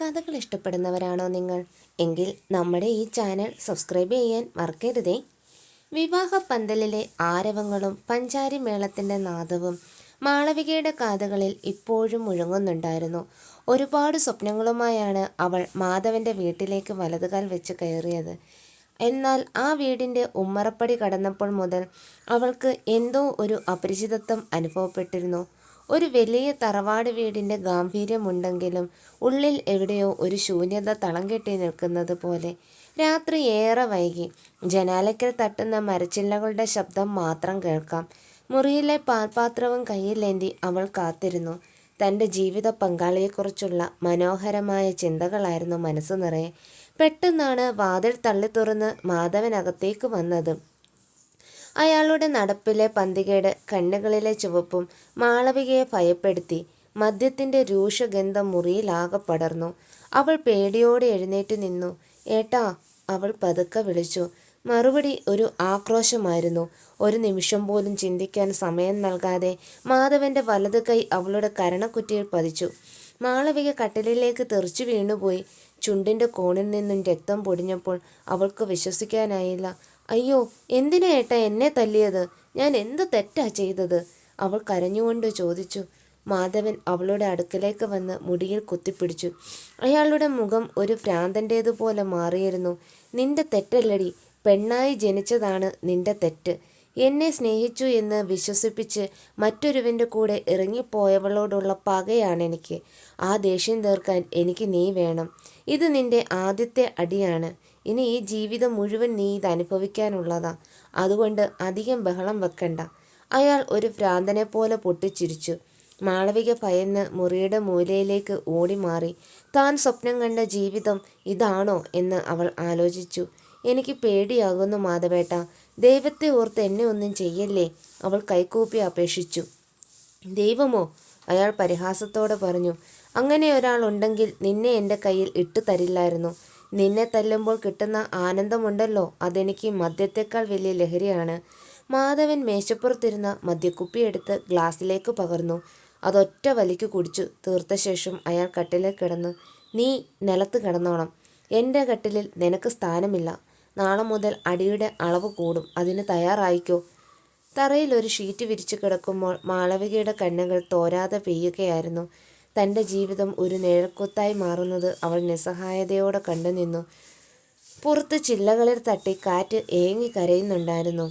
കഥകൾ ഇഷ്ടപ്പെടുന്നവരാണോ നിങ്ങൾ? എങ്കിൽ നമ്മുടെ ഈ ചാനൽ സബ്സ്ക്രൈബ് ചെയ്യാൻ മറക്കരുതേ. വിവാഹ പന്തലിലെ ആരവങ്ങളും പഞ്ചാരി മേളത്തിൻ്റെ നാദവും മാളവികയുടെ കാതുകളിൽ ഇപ്പോഴും മുഴങ്ങുന്നുണ്ടായിരുന്നു. ഒരുപാട് സ്വപ്നങ്ങളുമായാണ് അവൾ മാധവൻ്റെ വീട്ടിലേക്ക് വലതുകാൽ വെച്ച് കയറിയത്. എന്നാൽ ആ വീടിൻ്റെ ഉമ്മറപ്പടി കടന്നപ്പോൾ മുതൽ അവൾക്ക് എന്തോ ഒരു അപരിചിതത്വം അനുഭവപ്പെട്ടിരുന്നു. ഒരു വലിയ തറവാട് വീടിൻ്റെ ഗാംഭീര്യമുണ്ടെങ്കിലും ഉള്ളിൽ എവിടെയോ ഒരു ശൂന്യത തളം കെട്ടി നിൽക്കുന്നത് പോലെ. രാത്രി ഏറെ വൈകി. ജനാലയ്ക്കൽ തട്ടുന്ന മരച്ചില്ലകളുടെ ശബ്ദം മാത്രം കേൾക്കാം. മുറിയിലെ പാൽപാത്രവും കയ്യിലേന്തി അവൾ കാത്തിരുന്നു. തൻ്റെ ജീവിത പങ്കാളിയെക്കുറിച്ചുള്ള മനോഹരമായ ചിന്തകളായിരുന്നു മനസ്സ് നിറയെ. പെട്ടെന്നാണ് വാതിൽ തള്ളി തുറന്ന് മാധവനകത്തേക്ക് വന്നത്. അയാളുടെ നടപ്പിലെ പന്തികേട്, കണ്ണുകളിലെ ചുവപ്പും മാളവികയെ ഭയപ്പെടുത്തി. മദ്യത്തിൻ്റെ രൂക്ഷഗന്ധം മുറിയിലാകെ പടർന്നു. അവൾ പേടിയോടെ എഴുന്നേറ്റ് നിന്നു. ഏട്ടാ, അവൾ പതുക്കെ വിളിച്ചു. മറുപടി ഒരു ആക്രോശമായിരുന്നു. ഒരു നിമിഷം പോലും ചിന്തിക്കാൻ സമയം നൽകാതെ മാധവൻ്റെ വലതു കൈ അവളുടെ കരണക്കുറ്റിയിൽ പതിച്ചു. മാളവിക കട്ടിലിലേക്ക് തെറിച്ചു വീണുപോയി. ചുണ്ടിൻ്റെ കോണിൽ നിന്നും രക്തം പൊടിഞ്ഞപ്പോൾ അവൾക്ക് വിശ്വസിക്കാനായില്ല. അയ്യോ, എന്തിനാ ഏട്ടാ എന്നെ തല്ലിയത്? ഞാൻ എന്ത് തെറ്റാ ചെയ്തത്? അവൾ കരഞ്ഞുകൊണ്ട് ചോദിച്ചു. മാധവൻ അവളുടെ അടുക്കലേക്ക് വന്ന് മുടിയിൽ കുത്തിപ്പിടിച്ചു. അയാളുടെ മുഖം ഒരു ഭ്രാന്തൻ്റേതുപോലെ മാറിയിരുന്നു. നിന്റെ തെറ്റല്ലടി, പെണ്ണായി ജനിച്ചതാണ് നിന്റെ തെറ്റ്. എന്നെ സ്നേഹിച്ചു എന്ന് വിശ്വസിപ്പിച്ച് മറ്റൊരുവൻ്റെ കൂടെ ഇറങ്ങിപ്പോയവളോടുള്ള പകയാണെനിക്ക്. ആ ദേഷ്യം തീർക്കാൻ എനിക്ക് നീ വേണം. ഇത് നിന്റെ ആദ്യത്തെ അടിയാണ്. ഇനി ഈ ജീവിതം മുഴുവൻ നീ ഇത് അനുഭവിക്കാനുള്ളതാ. അതുകൊണ്ട് അധികം ബഹളം വെക്കണ്ട. അയാൾ ഒരു ഭ്രാന്തനെ പോലെ പൊട്ടിച്ചിരിച്ചു. മാളവിക ഭയന്ന് മുറിയുടെ മൂലയിലേക്ക് ഓടി മാറി. താൻ സ്വപ്നം കണ്ട ജീവിതം ഇതാണോ എന്ന് അവൾ ആലോചിച്ചു. എനിക്ക് പേടിയാകുന്നു മാധവേട്ട, ദൈവത്തെ ഓർത്ത് എന്നെ ഒന്നും ചെയ്യല്ലേ, അവൾ കൈകൂപ്പി അപേക്ഷിച്ചു. ദൈവമോ? അയാൾ പരിഹാസത്തോടെ പറഞ്ഞു. അങ്ങനെ ഒരാൾ ഉണ്ടെങ്കിൽ നിന്നെ എൻ്റെ കയ്യിൽ ഇട്ടു തരില്ലായിരുന്നു. നിന്നെ തല്ലുമ്പോൾ കിട്ടുന്ന ആനന്ദമുണ്ടല്ലോ, അതെനിക്ക് മദ്യത്തേക്കാൾ വലിയ ലഹരിയാണ്. മാധവൻ മേശപ്പുറത്തിരുന്ന മദ്യക്കുപ്പിയെടുത്ത് ഗ്ലാസ്സിലേക്ക് പകർന്നു. അതൊറ്റ വലിക്ക് കുടിച്ചു തീർത്ത ശേഷം അയാൾ കട്ടിലിൽ കിടന്നു. നീ നിലത്ത് കിടന്നോണം. എൻ്റെ കട്ടിലിൽ നിനക്ക് സ്ഥാനമില്ല. നാളെ മുതൽ അടിയുടെ അളവ് കൂടും, അതിന് തയ്യാറായിക്കോ. തറയിൽ ഒരു ഷീറ്റ് വിരിച്ചു കിടക്കുമ്പോൾ മാളവികയുടെ കണ്ണുകൾ തോരാതെ പെയ്യുകയായിരുന്നു. തൻ്റെ ജീവിതം ഒരു നിഴൽക്കുത്തായി മാറുന്നത് അവൾ നിസ്സഹായതയോടെ കണ്ടുനിന്നു. പുറത്ത് ചില്ലകളിൽ തട്ടി കാറ്റ് ഏങ്ങി കരയുന്നുണ്ടായിരുന്നു.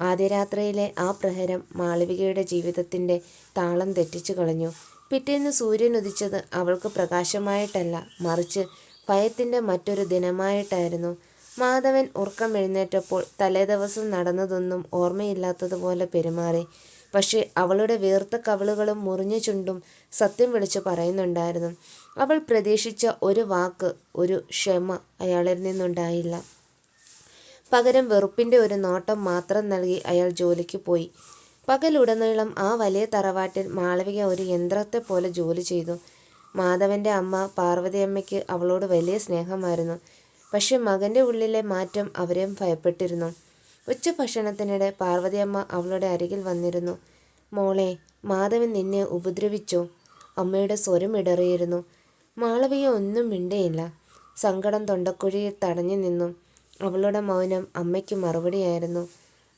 ആദ്യ രാത്രിയിലെ ആ പ്രഹരം മാളവികയുടെ ജീവിതത്തിൻ്റെ താളം തെറ്റിച്ചു കളഞ്ഞു. പിറ്റേന്ന് സൂര്യൻ ഉദിച്ചത് അവൾക്ക് പ്രകാശമായിട്ടല്ല, മറിച്ച് ഭയത്തിൻ്റെ മറ്റൊരു ദിനമായിട്ടായിരുന്നു. മാധവൻ ഉറക്കം എഴുന്നേറ്റപ്പോൾ തലേദിവസം നടന്നതൊന്നും ഓർമ്മയില്ലാത്തതുപോലെ പെരുമാറി. പക്ഷേ അവളുടെ വീർത്ത കവിളുകളും മുറിഞ്ഞ ചുണ്ടും സത്യം വിളിച്ചു പറയുന്നുണ്ടായിരുന്നു. അവൾ പ്രതീക്ഷിച്ച ഒരു വാക്ക്, ഒരു ക്ഷമ അയാളിൽ നിന്നുണ്ടായില്ല. പകരം വെറുപ്പിൻ്റെ ഒരു നോട്ടം മാത്രം നൽകി അയാൾ ജോലിക്ക് പോയി. പകലുടനീളം ആ വലിയ തറവാട്ടിൽ മാളവിക ഒരു യന്ത്രത്തെ പോലെ ജോലി ചെയ്തു. മാധവൻ്റെ അമ്മ പാർവതിയമ്മയ്ക്ക് അവളോട് വലിയ സ്നേഹമായിരുന്നു. പക്ഷെ മകൻ്റെ ഉള്ളിലെ മാറ്റം അവരെയും ഭയപ്പെട്ടിരുന്നു. ഉച്ചഭക്ഷണത്തിനിടെ പാർവതിയമ്മ അവളുടെ അരികിൽ വന്നിരുന്നു. മോളെ, മാധവൻ നിന്നെ ഉപദ്രവിച്ചോ? അമ്മയുടെ സ്വരം ഇടറിയിരുന്നു. മാളവിക ഒന്നും മിണ്ടിയില്ല. സങ്കടം തൊണ്ടക്കുഴിയിൽ തടഞ്ഞു നിന്നു. അവളുടെ മൗനം അമ്മയ്ക്ക് മറുപടിയായിരുന്നു.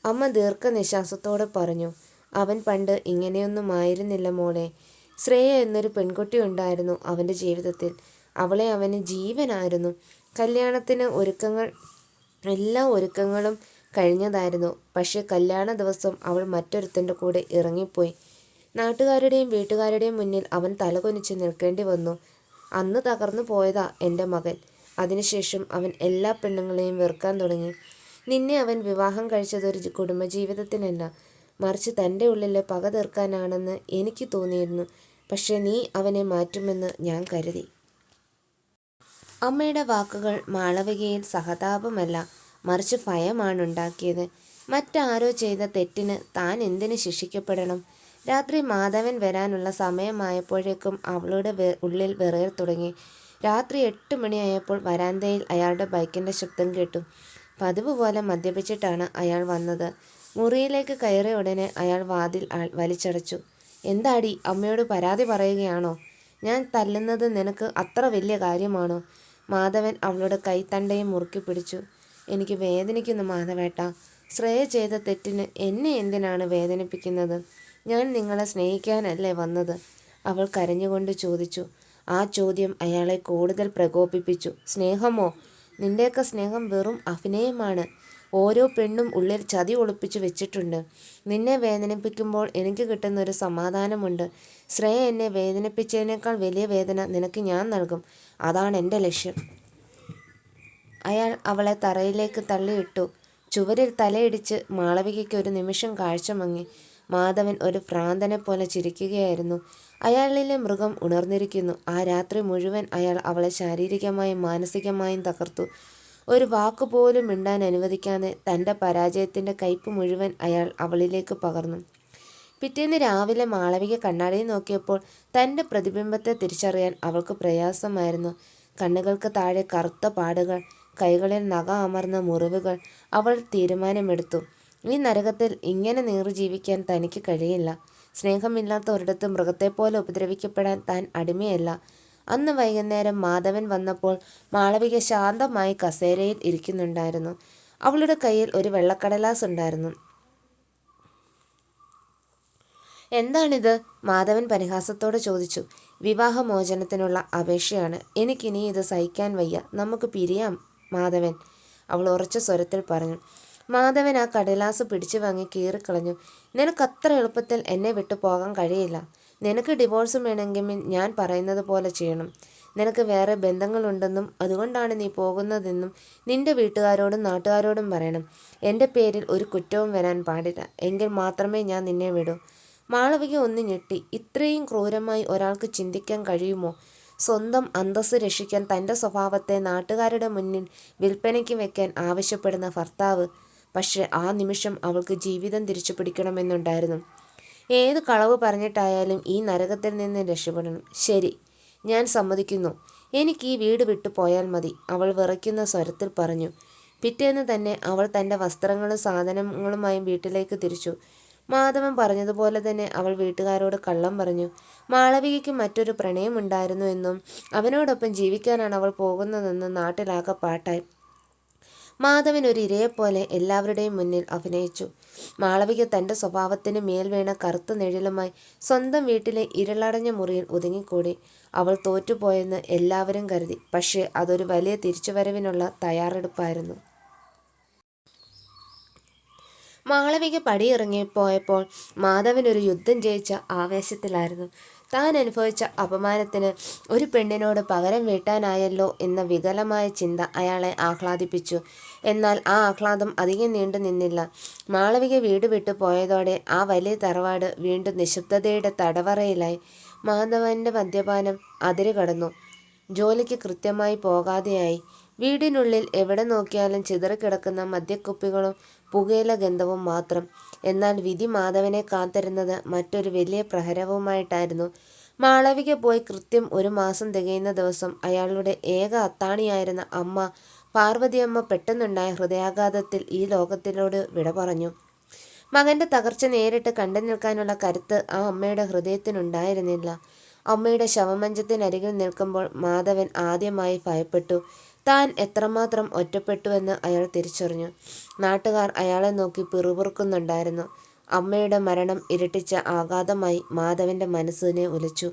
അമ്മ ദീർഘനിശ്വാസത്തോടെ പറഞ്ഞു. അവൻ പണ്ട് ഇങ്ങനെയൊന്നും ആയിരുന്നില്ല മോളെ. ശ്രേയ എന്നൊരു പെൺകുട്ടി ഉണ്ടായിരുന്നു അവൻ്റെ ജീവിതത്തിൽ. അവളെ അവന് ജീവനായിരുന്നു. കല്യാണത്തിന് എല്ലാ ഒരുക്കങ്ങളും കഴിഞ്ഞതായിരുന്നു. പക്ഷേ കല്യാണ ദിവസം അവൾ മറ്റൊരുത്തൻ്റെ കൂടെ ഇറങ്ങിപ്പോയി. നാട്ടുകാരുടെയും വീട്ടുകാരുടെയും മുന്നിൽ അവൻ തലകുനിച്ച് നിൽക്കേണ്ടി വന്നു. അന്ന് തകർന്നു പോയതാ എൻ്റെ മകൻ. അതിനുശേഷം അവൻ എല്ലാ പെണ്ണുങ്ങളെയും വെറുക്കാൻ തുടങ്ങി. നിന്നെ അവൻ വിവാഹം കഴിച്ചതൊരു കുടുംബജീവിതത്തിനല്ല, മറിച്ച് തൻ്റെ ഉള്ളിലെ പക തീർക്കാനാണെന്ന് എനിക്ക് തോന്നിയിരുന്നു. പക്ഷേ നീ അവനെ മാറ്റുമെന്ന് ഞാൻ കരുതി. അമ്മയുടെ വാക്കുകൾ മാളവികയിൽ സഹതാപമല്ല, മറിച്ച് ഭയമാണുണ്ടാക്കിയത്. മറ്റാരോ ചെയ്ത തെറ്റിന് താൻ എന്തിന് ശിക്ഷിക്കപ്പെടണം? രാത്രി മാധവൻ വരാനുള്ള സമയമായപ്പോഴേക്കും അവളുടെ ഉള്ളിൽ വിറയൽ തുടങ്ങി. രാത്രി 8 മണിയായപ്പോൾ വരാന്തയിൽ അയാളുടെ ബൈക്കിൻ്റെ ശബ്ദം കേട്ടു. പതിവ് പോലെ മദ്യപിച്ചിട്ടാണ് അയാൾ വന്നത്. മുറിയിലേക്ക് കയറിയ ഉടനെ അയാൾ വാതിൽ വലിച്ചടച്ചു. എന്താടി, അമ്മയോട് പരാതി പറയുകയാണോ? ഞാൻ തല്ലുന്നത് നിനക്ക് അത്ര വലിയ കാര്യമാണോ? മാധവൻ അവളുടെ കൈത്തണ്ടയും മുറുക്കി പിടിച്ചു. എനിക്ക് വേദനിക്കുന്നു മാധവേട്ട. ശ്രേയ ചെയ്ത തെറ്റിന് എന്നെ എന്തിനാണ് വേദനിപ്പിക്കുന്നത്? ഞാൻ നിങ്ങളെ സ്നേഹിക്കാനല്ലേ വന്നത്? അവൾ കരഞ്ഞുകൊണ്ട് ചോദിച്ചു. ആ ചോദ്യം അയാളെ കൂടുതൽ പ്രകോപിപ്പിച്ചു. സ്നേഹമോ? നിന്റെയൊക്കെ സ്നേഹം വെറും അഭിനയമാണ്. ഓരോ പെണ്ണും ഉള്ളിൽ ചതി ഒളിപ്പിച്ചു വെച്ചിട്ടുണ്ട്. നിന്നെ വേദനിപ്പിക്കുമ്പോൾ എനിക്ക് കിട്ടുന്നൊരു സമാധാനമുണ്ട്. ശ്രേയ എന്നെ വേദനിപ്പിച്ചതിനേക്കാൾ വലിയ വേദന നിനക്ക് ഞാൻ നൽകും. അതാണ് എൻ്റെ ലക്ഷ്യം. അയാൾ അവളെ തറയിലേക്ക് തള്ളിയിട്ടു. ചുവരിൽ തലയിടിച്ച് മാളവികയ്ക്ക് ഒരു നിമിഷം കാഴ്ച മങ്ങി. മാധവൻ ഒരു ഭ്രാന്തനെ പോലെ ചിരിക്കുകയായിരുന്നു. അയാളിലെ മൃഗം ഉണർന്നിരിക്കുന്നു. ആ രാത്രി മുഴുവൻ അയാൾ അവളെ ശാരീരികമായും മാനസികമായും തകർത്തു. ഒരു വാക്കുപോലും മിണ്ടാൻ അനുവദിക്കാതെ തൻ്റെ പരാജയത്തിൻ്റെ കയ്പ് മുഴുവൻ അയാൾ അവളിലേക്ക് പകർന്നു. പിറ്റേന്ന് രാവിലെ മാളവിക കണ്ണാടിയിൽ നോക്കിയപ്പോൾ തൻ്റെ പ്രതിബിംബത്തെ തിരിച്ചറിയാൻ അവൾക്ക് പ്രയാസമായിരുന്നു. കണ്ണുകൾക്ക് താഴെ കറുത്ത പാടുകൾ, കൈകളിൽ നഖ അമർന്ന മുറിവുകൾ. അവൾ തീരുമാനമെടുത്തു. ഈ നരകത്തിൽ ഇങ്ങനെ നീറി ജീവിക്കാൻ തനിക്ക് കഴിയില്ല. സ്നേഹമില്ലാത്ത ഒരിടത്ത് മൃഗത്തെപ്പോലെ ഉപദ്രവിക്കപ്പെടാൻ താൻ അടിമയല്ല. അന്ന് വൈകുന്നേരം മാധവൻ വന്നപ്പോൾ മാളവിക ശാന്തമായി കസേരയിൽ ഇരിക്കുന്നുണ്ടായിരുന്നു. അവളുടെ കയ്യിൽ ഒരു വെള്ളക്കടലാസ് ഉണ്ടായിരുന്നു. എന്താണിത്? മാധവൻ പരിഹാസത്തോടെ ചോദിച്ചു. വിവാഹമോചനത്തിനുള്ള അപേക്ഷയാണ്. എനിക്കിനി ഇത് സഹിക്കാൻ വയ്യ. നമുക്ക് പിരിയാം മാധവൻ, അവൾ ഉറച്ച സ്വരത്തിൽ പറഞ്ഞു. മാധവൻ ആ കടലാസ് പിടിച്ചു വാങ്ങി കീറിക്കളഞ്ഞു. നിനക്കത്ര എളുപ്പത്തിൽ എന്നെ വിട്ടു പോകാൻ കഴിയില്ല. നിനക്ക് ഡിവോഴ്സ് വേണമെങ്കിൽ ഞാൻ പറയുന്നത് പോലെ ചെയ്യണം. നിനക്ക് വേറെ ബന്ധങ്ങളുണ്ടെന്നും അതുകൊണ്ടാണ് നീ പോകുന്നതെന്നും നിന്റെ വീട്ടുകാരോടും നാട്ടുകാരോടും പറയണം. എൻ്റെ പേരിൽ ഒരു കുറ്റവും വരാൻ പാടില്ല. എങ്കിൽ മാത്രമേ ഞാൻ നിന്നെ വിടൂ. മാളവിക ഒന്ന് ഞെട്ടി. ഇത്രയും ക്രൂരമായി ഒരാൾക്ക് ചിന്തിക്കാൻ കഴിയുമോ? സ്വന്തം അന്തസ്സ് രക്ഷിക്കാൻ തൻ്റെ സ്വഭാവത്തെ നാട്ടുകാരുടെ മുന്നിൽ വിൽപ്പനയ്ക്ക് വെക്കാൻ ആവശ്യപ്പെടുന്ന ഭർത്താവ്. പക്ഷെ ആ നിമിഷം അവൾക്ക് ജീവിതം തിരിച്ചു പിടിക്കണമെന്നുണ്ടായിരുന്നു. ഏത് കളവ് പറഞ്ഞിട്ടായാലും ഈ നരകത്തിൽ നിന്ന് രക്ഷപ്പെടണം. ശരി, ഞാൻ സമ്മതിക്കുന്നു. എനിക്ക് ഈ വീട് വിട്ടു പോയാൽ മതി, അവൾ വിറയ്ക്കുന്ന സ്വരത്തിൽ പറഞ്ഞു. പിറ്റേന്ന് തന്നെ അവൾ തൻ്റെ വസ്ത്രങ്ങളും സാധനങ്ങളുമായി വീട്ടിലേക്ക് തിരിച്ചു. മാധവൻ പറഞ്ഞതുപോലെ തന്നെ അവൾ വീട്ടുകാരോട് കള്ളം പറഞ്ഞു. മാളവികയ്ക്ക് മറ്റൊരു പ്രണയമുണ്ടായിരുന്നു എന്നും അവനോടൊപ്പം ജീവിക്കാനാണ് അവൾ പോകുന്നതെന്നും നാട്ടിലാകെ പാട്ടായി. മാധവൻ ഒരു ഇരയെപ്പോലെ എല്ലാവരുടെയും മുന്നിൽ അഭിനയിച്ചു. മാളവിക തൻ്റെ സ്വഭാവത്തിന് മേൽ വീണ കറുത്ത നിഴലുമായി സ്വന്തം വീട്ടിലെ ഇരുളടഞ്ഞ മുറിയിൽ ഒതുങ്ങിക്കൂടി. അവൾ തോറ്റുപോയെന്ന് എല്ലാവരും കരുതി. പക്ഷേ അതൊരു വലിയ തിരിച്ചുവരവിനുള്ള തയ്യാറെടുപ്പായിരുന്നു. മാളവിക പടിയിറങ്ങിപ്പോയപ്പോൾ മാധവൻ ഒരു യുദ്ധം ജയിച്ച ആവേശത്തിലായിരുന്നു. താൻ അനുഭവിച്ച അപമാനത്തിന് ഒരു പെണ്ണിനോട് പകരം വീട്ടാനായല്ലോ എന്ന വികലമായ ചിന്ത അയാളെ ആഹ്ലാദിപ്പിച്ചു. എന്നാൽ ആ ആഹ്ലാദം അധികം നീണ്ടു നിന്നില്ല. മാളവിക വീട് വിട്ടു പോയതോടെ ആ വലിയ തറവാട് വീണ്ടും നിശബ്ദതയുടെ തടവറയിലായി. മാധവൻ്റെ മദ്യപാനം അതിരുകടന്നു. ജോലിക്ക് കൃത്യമായി പോകാതെയായി. വീടിനുള്ളിൽ എവിടെ നോക്കിയാലും ചിതറിക്കിടക്കുന്ന മദ്യക്കുപ്പികളും പുകയില ഗന്ധവും മാത്രം. എന്നാൽ വിധി മാധവനെ കാത്തിരുന്നത് മറ്റൊരു വലിയ പ്രഹരവുമായിട്ടായിരുന്നു. മാളവിക പോയി കൃത്യം 1 മാസം തികയുന്ന ദിവസം അയാളുടെ ഏക അത്താണിയായിരുന്ന അമ്മ പാർവതിയമ്മ പെട്ടെന്നുണ്ടായ ഹൃദയാഘാതത്തിൽ ഈ ലോകത്തിനോട് വിട പറഞ്ഞു. മകൻ്റെ തകർച്ച നേരിട്ട് കണ്ടു നിൽക്കാനുള്ള കരുത്ത് ആ അമ്മയുടെ ഹൃദയത്തിനുണ്ടായിരുന്നില്ല. അമ്മയുടെ ശവമഞ്ചത്തിനരികിൽ നിൽക്കുമ്പോൾ മാധവൻ ആദ്യമായി ഭയപ്പെട്ടു. താൻ എത്രമാത്രം ഒറ്റപ്പെട്ടുവെന്ന് അയാൾ തിരിച്ചറിഞ്ഞു. നാട്ടുകാർ അയാളെ നോക്കി പിറുപിറുക്കുന്നുണ്ടായിരുന്നു. അമ്മയുടെ മരണം ഇരട്ടിച്ച ആഘാതമായി മാധവൻ്റെ മനസ്സിനെ ഉലച്ചു.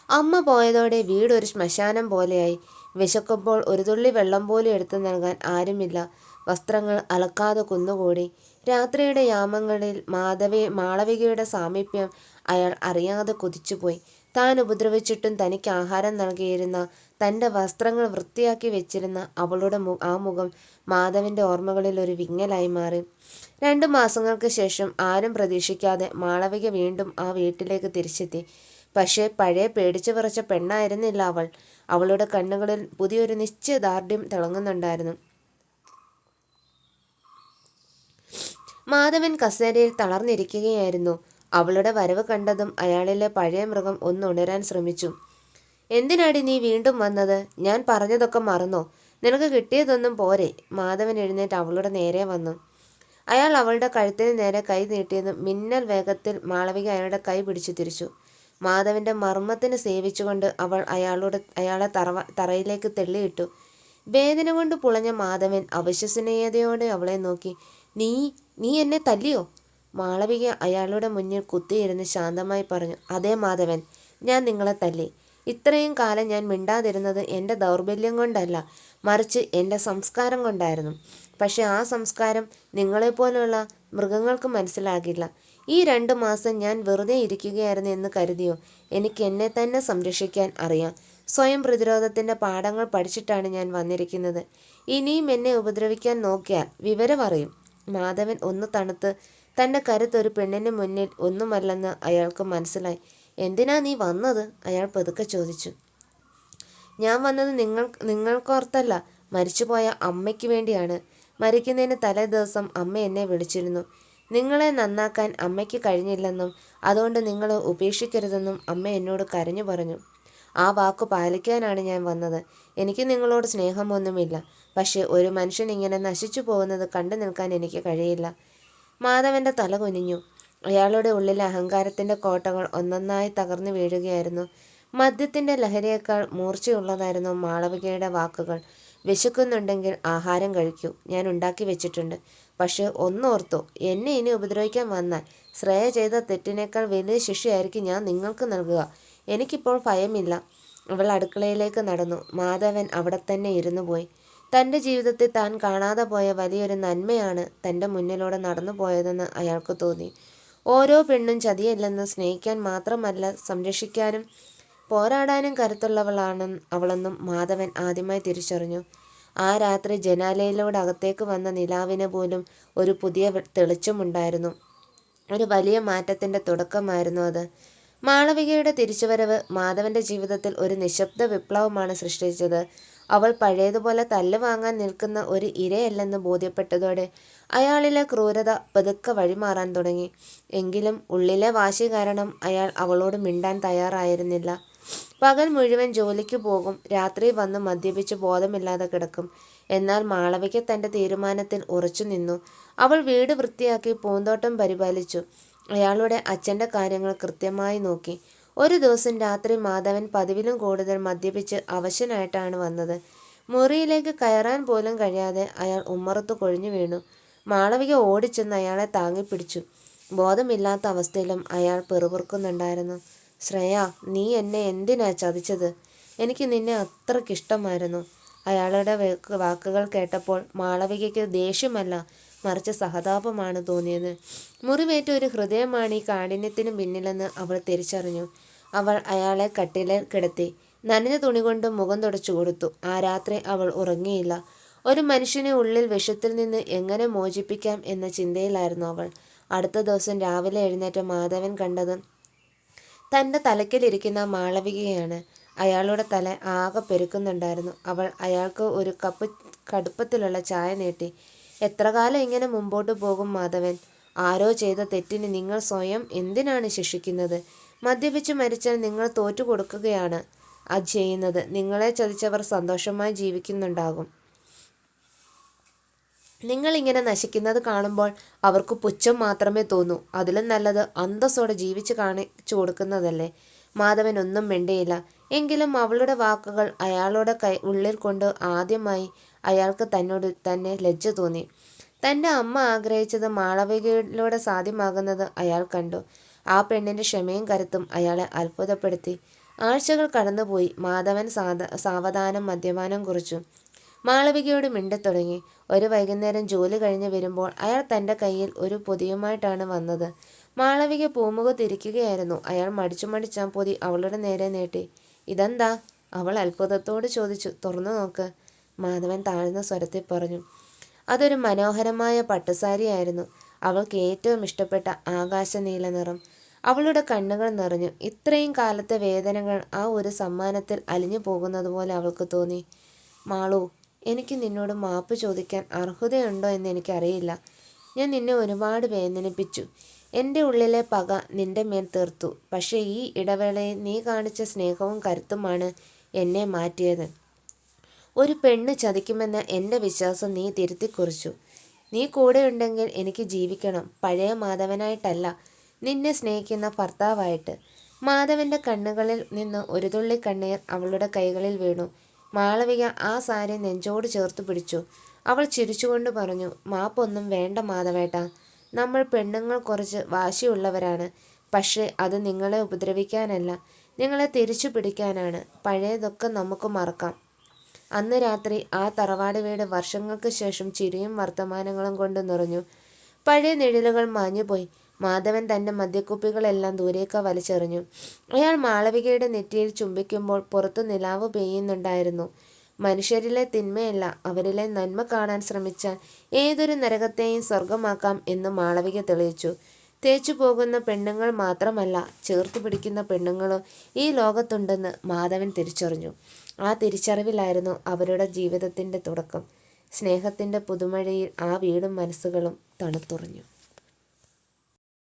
അമ്മ പോയതോടെ വീടൊരു ശ്മശാനം പോലെയായി. വിശക്കുമ്പോൾ ഒരു തുള്ളി വെള്ളം പോലും എടുത്തു നൽകാൻ ആരുമില്ല. വസ്ത്രങ്ങൾ അലക്കാതെ കുന്നുകൂടി. രാത്രിയുടെ യാമങ്ങളിൽ മാളവികയുടെ സാമീപ്യം അയാൾ അറിയാതെ കൊതിച്ചുപോയി. താൻ ഉപദ്രവിച്ചിട്ടും തനിക്ക് ആഹാരം നൽകിയിരുന്ന, തൻ്റെ വസ്ത്രങ്ങൾ വൃത്തിയാക്കി വെച്ചിരുന്ന അവളുടെ ആ മുഖം മാധവൻ്റെ ഓർമ്മകളിൽ ഒരു വിങ്ങലായി മാറി. 2 മാസങ്ങൾക്ക് ശേഷം ആരും പ്രതീക്ഷിക്കാതെ മാളവിക വീണ്ടും ആ വീട്ടിലേക്ക് തിരിച്ചെത്തി. പക്ഷേ പഴയ പേടിച്ചു വിറച്ച പെണ്ണായിരുന്നില്ല അവൾ. അവളുടെ കണ്ണുകളിൽ പുതിയൊരു നിശ്ചയദാർഢ്യം തിളങ്ങുന്നുണ്ടായിരുന്നു. മാധവൻ കസേരയിൽ തളർന്നിരിക്കുകയായിരുന്നു. അവളുടെ വരവ് കണ്ടതും അയാളിലെ പഴയ മൃഗം ഒന്നുണരാൻ ശ്രമിച്ചു. എന്തിനാടി നീ വീണ്ടും വന്നത്? ഞാൻ പറഞ്ഞതൊക്കെ മറന്നോ? നിനക്ക് കിട്ടിയതൊന്നും പോരെ? മാധവൻ എഴുന്നേറ്റ് അവളുടെ നേരെ വന്നു. അയാൾ അവളുടെ കഴുത്തിന് നേരെ കൈ നീട്ടിയതും മിന്നൽ വേഗത്തിൽ മാളവിക അയാളുടെ കൈ പിടിച്ചു തിരിച്ചു. മാധവൻ്റെ മർമ്മത്തിന് സേവിച്ചുകൊണ്ട് അവൾ അയാളെ തറയിലേക്ക് തെള്ളിയിട്ടു. വേദന കൊണ്ട് പുളഞ്ഞ മാധവൻ അവിശ്വസനീയതയോടെ അവളെ നോക്കി. നീ നീ എന്നെ തല്ലിയോ? മാളവിക അയാളുടെ മുന്നിൽ കുത്തിയിരുന്ന് ശാന്തമായി പറഞ്ഞു. അതേ മാധവൻ, ഞാൻ നിങ്ങളെ തല്ലി. ഇത്രയും കാലം ഞാൻ മിണ്ടാതിരുന്നത് എൻ്റെ ദൗർബല്യം കൊണ്ടല്ല, മറിച്ച് എൻ്റെ സംസ്കാരം കൊണ്ടായിരുന്നു. പക്ഷെ ആ സംസ്കാരം നിങ്ങളെപ്പോലുള്ള മൃഗങ്ങൾക്ക് മനസ്സിലാകില്ല. ഈ 2 മാസം ഞാൻ വെറുതെ ഇരിക്കുകയായിരുന്നു എന്ന് കരുതിയോ? എനിക്ക് എന്നെ തന്നെ സംരക്ഷിക്കാൻ അറിയാം. സ്വയം പ്രതിരോധത്തിൻ്റെ പാഠങ്ങൾ പഠിച്ചിട്ടാണ് ഞാൻ വന്നിരിക്കുന്നത്. ഇനിയും എന്നെ ഉപദ്രവിക്കാൻ നോക്കിയാൽ വിവരം അറിയും. മാധവൻ ഒന്ന് തണുത്ത് തൻ്റെ കരുത്ത് ഒരു പെണ്ണിന് മുന്നിൽ ഒന്നുമല്ലെന്ന് അയാൾക്ക് മനസ്സിലായി. എന്തിനാ നീ വന്നത്? അയാൾ പതുക്കെ ചോദിച്ചു. ഞാൻ വന്നത് നിങ്ങൾക്കോർത്തല്ല, മരിച്ചുപോയ അമ്മയ്ക്ക് വേണ്ടിയാണ്. മരിക്കുന്നതിന് തലേ ദിവസം അമ്മ എന്നെ വിളിച്ചിരുന്നു. നിങ്ങളെ നന്നാക്കാൻ അമ്മയ്ക്ക് കഴിഞ്ഞില്ലെന്നും അതുകൊണ്ട് നിങ്ങളെ ഉപേക്ഷിക്കരുതെന്നും അമ്മ എന്നോട് കരഞ്ഞു പറഞ്ഞു. ആ വാക്ക് പാലിക്കാനാണ് ഞാൻ വന്നത്. എനിക്ക് നിങ്ങളോട് സ്നേഹമൊന്നുമില്ല. പക്ഷേ ഒരു മനുഷ്യൻ ഇങ്ങനെ നശിച്ചു പോകുന്നത് കണ്ടു നിൽക്കാൻ എനിക്ക് കഴിയില്ല. മാധവൻ്റെ തല കുനിഞ്ഞു. അയാളുടെ ഉള്ളിലെ അഹങ്കാരത്തിൻ്റെ കോട്ടകൾ ഒന്നൊന്നായി തകർന്നു വീഴുകയായിരുന്നു. മദ്യത്തിൻ്റെ ലഹരിയേക്കാൾ മൂർച്ചയുള്ളതായിരുന്നു മാളവികയുടെ വാക്കുകൾ. വിശക്കുന്നുണ്ടെങ്കിൽ ആഹാരം കഴിക്കൂ, ഞാൻ ഉണ്ടാക്കി വെച്ചിട്ടുണ്ട്. പക്ഷെ ഒന്നോർത്തോ, എന്നെ ഇനി ഉപദ്രവിക്കാൻ വന്നാൽ ശ്രേയ ചെയ്ത തെറ്റിനേക്കാൾ വലിയ ശിക്ഷയായിരിക്കും ഞാൻ നിങ്ങൾക്ക് നൽകുക. എനിക്കിപ്പോൾ ഭയമില്ല. അവൾ അടുക്കളയിലേക്ക് നടന്നു. മാധവൻ അവിടെ തന്നെ ഇരുന്നു പോയി. തൻ്റെ ജീവിതത്തിൽ താൻ കാണാതെ പോയ വലിയൊരു നന്മയാണ് തൻ്റെ മുന്നിലൂടെ നടന്നു പോയതെന്ന് അയാൾക്ക് തോന്നി. ഓരോ പെണ്ണും ചതിയല്ലെന്ന്, സ്നേഹിക്കാൻ മാത്രമല്ല സംരക്ഷിക്കാനും പോരാടാനും കരുത്തുള്ളവളാണ് അവളെന്നും മാധവൻ ആദ്യമായി തിരിച്ചറിഞ്ഞു. ആ രാത്രി ജനാലയിലൂടെ അകത്തേക്ക് വന്ന നിലാവിന് പോലും ഒരു പുതിയ തെളിച്ചമുണ്ടായിരുന്നു. ഒരു വലിയ മാറ്റത്തിൻ്റെ തുടക്കമായിരുന്നു അത്. മാളവികയുടെ തിരിച്ചുവരവ് മാധവൻ്റെ ജീവിതത്തിൽ ഒരു നിശബ്ദ വിപ്ലവമാണ് സൃഷ്ടിച്ചത്. അവൾ പഴയതുപോലെ തല്ല് വാങ്ങാൻ നിൽക്കുന്ന ഒരു ഇരയല്ലെന്ന് ബോധ്യപ്പെട്ടതോടെ അയാളിലെ ക്രൂരത പതുക്കെ വഴിമാറാൻ തുടങ്ങി. എങ്കിലും ഉള്ളിലെ വാശി കാരണം അയാൾ അവളോട് മിണ്ടാൻ തയ്യാറായിരുന്നില്ല. പകൽ മുഴുവൻ ജോലിക്ക് പോകും, രാത്രി വന്ന് മദ്യപിച്ച് ബോധമില്ലാതെ കിടക്കും. എന്നാൽ മാളവിക തൻ്റെ തീരുമാനത്തിൽ ഉറച്ചു നിന്നു. അവൾ വീട് വൃത്തിയാക്കി പൂന്തോട്ടം പരിപാലിച്ചു. അയാളുടെ അച്ഛൻ്റെ കാര്യങ്ങൾ കൃത്യമായി നോക്കി. ഒരു ദിവസം രാത്രി മാധവൻ പതിവിലും കൂടുതൽ മദ്യപിച്ച് അവശനായിട്ടാണ് വന്നത്. മുറിയിലേക്ക് കയറാൻ പോലും കഴിയാതെ അയാൾ ഉമ്മറത്ത് കൊഴിഞ്ഞു വീണു. മാളവിക ഓടിച്ചെന്ന് അയാളെ താങ്ങിപ്പിടിച്ചു. ബോധമില്ലാത്ത അവസ്ഥയിലും അയാൾ പെറുപിറുക്കുന്നുണ്ടായിരുന്നു. ശ്രേയ, നീ എന്നെ എന്തിനാ ചതിച്ചത്? എനിക്ക് നിന്നെ അത്രയ്ക്കിഷ്ടമായിരുന്നു. അയാളുടെ വാക്കുകൾ കേട്ടപ്പോൾ മാളവികയ്ക്ക് ദേഷ്യമല്ല, മറിച്ച് സഹതാപമാണ് തോന്നിയത്. മുറിവേറ്റ ഒരു ഹൃദയമാണ് ഈ കാഠിന്യത്തിന് പിന്നിലെന്ന് അവൾ തിരിച്ചറിഞ്ഞു. അവൾ അയാളെ കട്ടിലിൽ കിടത്തി നനഞ്ഞ തുണി കൊണ്ട് മുഖം തുടച്ചു കൊടുത്തു. ആ രാത്രി അവൾ ഉറങ്ങിയില്ല. ഒരു മനുഷ്യനെ ഉള്ളിൽ വിഷത്തിൽ നിന്ന് എങ്ങനെ മോചിപ്പിക്കാം എന്ന ചിന്തയിലായിരുന്നു അവൾ. അടുത്ത ദിവസം രാവിലെ എഴുന്നേറ്റ മാധവൻ കണ്ടത് തൻ്റെ തലയ്ക്കലിരിക്കുന്ന മാളവികയാണ്. അയാളുടെ തല ആകെ പെരുക്കുന്നുണ്ടായിരുന്നു. അവൾ അയാൾക്ക് ഒരു കപ്പ് കടുപ്പത്തിലുള്ള ചായ നീട്ടി. എത്ര കാലം ഇങ്ങനെ മുമ്പോട്ട് പോകും മാധവൻ? ആരോ ചെയ്ത തെറ്റിന് നിങ്ങൾ സ്വയം എന്തിനാണ് ശിക്ഷിക്കുന്നത്? മദ്യപിച്ച് മരിച്ചാൽ നിങ്ങൾ തോറ്റു കൊടുക്കുകയാണ് അത് ചെയ്യുന്നത്. നിങ്ങളെ ചതിച്ചവർ സന്തോഷമായി ജീവിക്കുന്നുണ്ടാകും. നിങ്ങളിങ്ങനെ നശിക്കുന്നത് കാണുമ്പോൾ അവർക്ക് പുച്ഛം മാത്രമേ തോന്നൂ. അതിലും നല്ലത് അന്തസ്സോടെ ജീവിച്ച് കാണിച്ചു കൊടുക്കുന്നതല്ലേ. മാധവൻ ഒന്നും മിണ്ടിയില്ല. എങ്കിലും അവളുടെ വാക്കുകൾ അയാളുടെ ഉള്ളിൽ കൊണ്ട് ആദ്യമായി അയാൾക്ക് തന്നോട് തന്നെ ലജ്ജ തോന്നി. തൻ്റെ അമ്മ ആഗ്രഹിച്ചത് മാളവികയിലൂടെ സാധ്യമാകുന്നത് അയാൾ കണ്ടു. ആ പെണ്ണിൻ്റെ ക്ഷമയും കരുത്തും അയാളെ അത്ഭുതപ്പെടുത്തി. ആഴ്ചകൾ കടന്നുപോയി. മാധവൻ സാവധാനം മദ്യപാനം കുറിച്ചു. മാളവികയോട് മിണ്ടത്തുടങ്ങി. ഒരു വൈകുന്നേരം ജോലി കഴിഞ്ഞ് വരുമ്പോൾ അയാൾ തൻ്റെ കയ്യിൽ ഒരു പൊതിയുമായിട്ടാണ് വന്നത്. മാളവിക പൂമുഖത്തിരിക്കുകയായിരുന്നു. അയാൾ മടിച്ചു ആ പൊതി അവളുടെ നേരെ നീട്ടി. ഇതെന്താ? അവൾ അത്ഭുതത്തോട് ചോദിച്ചു. തുറന്നു നോക്ക്, മാധവൻ താഴ്ന്ന സ്വരത്തിൽ പറഞ്ഞു. അതൊരു മനോഹരമായ പട്ടുസാരിയായിരുന്നു. അവൾക്ക് ഏറ്റവും ഇഷ്ടപ്പെട്ട ആകാശ നീല നിറം. അവളുടെ കണ്ണുകൾ നിറഞ്ഞു. ഇത്രയും കാലത്തെ വേദനകൾ ആ ഒരു സമ്മാനത്തിൽ അലിഞ്ഞു പോകുന്നത് പോലെ അവൾക്ക് തോന്നി. മാളു, എനിക്ക് നിന്നോട് മാപ്പ് ചോദിക്കാൻ അർഹതയുണ്ടോ എന്ന് എനിക്കറിയില്ല. ഞാൻ നിന്നെ ഒരുപാട് വേദനിപ്പിച്ചു. എൻ്റെ ഉള്ളിലെ പക നിന്റെ മേൽ തീർത്തു. പക്ഷേ ഈ ഇടവേളയിൽ നീ കാണിച്ച സ്നേഹവും കരുത്തുമാണ് എന്നെ മാറ്റിയത്. ഒരു പെണ്ണ് ചതിക്കുമെന്ന എൻ്റെ വിശ്വാസം നീ തിരുത്തിക്കുറിച്ചു. നീ കൂടെയുണ്ടെങ്കിൽ എനിക്ക് ജീവിക്കണം, പഴയ മാധവനായിട്ടല്ല, നിന്നെ സ്നേഹിക്കുന്ന ഭർത്താവായിട്ട്. മാധവന്റെ കണ്ണുകളിൽ നിന്ന് ഒരു തുള്ളി കണ്ണീർ അവളുടെ കൈകളിൽ വീണു. മാളവിക ആ സാരി നെഞ്ചോട് ചേർത്ത് പിടിച്ചു. അവൾ ചിരിച്ചുകൊണ്ട് പറഞ്ഞു, മാപ്പൊന്നും വേണ്ട മാധവേട്ട. നമ്മൾ പെണ്ണുങ്ങൾ കുറച്ച് വാശിയുള്ളവരാണ്. പക്ഷേ അത് നിങ്ങളെ ഉപദ്രവിക്കാനല്ല, നിങ്ങളെ തിരിച്ചു പിടിക്കാനാണ്. പഴയതൊക്കെ നമുക്ക് മറക്കാം. അന്ന് രാത്രി ആ തറവാട് വീട് വർഷങ്ങൾക്ക് ശേഷം ചിരിയും വർത്തമാനങ്ങളും കൊണ്ട് നിറഞ്ഞു. പഴയ നിഴലുകൾ മാഞ്ഞുപോയി. മാധവൻ തൻ്റെ മദ്യക്കുപ്പികളെല്ലാം ദൂരേക്ക് വലിച്ചെറിഞ്ഞു. അയാൾ മാളവികയുടെ നെറ്റിയിൽ ചുംബിക്കുമ്പോൾ പുറത്തു നിലാവ് പെയ്യുന്നുണ്ടായിരുന്നു. മനുഷ്യരിലെ തിന്മയല്ല, അവരിലെ നന്മ കാണാൻ ശ്രമിച്ചാൽ ഏതൊരു നരകത്തെയും സ്വർഗമാക്കാം എന്ന് മാളവിക തെളിയിച്ചു. തേച്ചു പോകുന്ന പെണ്ണുങ്ങൾ മാത്രമല്ല, ചേർത്തു പിടിക്കുന്ന പെണ്ണുങ്ങളും ഈ ലോകത്തുണ്ടെന്ന് മാധവൻ തിരിച്ചറിഞ്ഞു. ആ തിരിച്ചറിവിലായിരുന്നു അവരുടെ ജീവിതത്തിൻ്റെ തുടക്കം. സ്നേഹത്തിൻ്റെ പുതുമഴയിൽ ആ വീടും മനസ്സുകളും തണുത്തുറഞ്ഞു.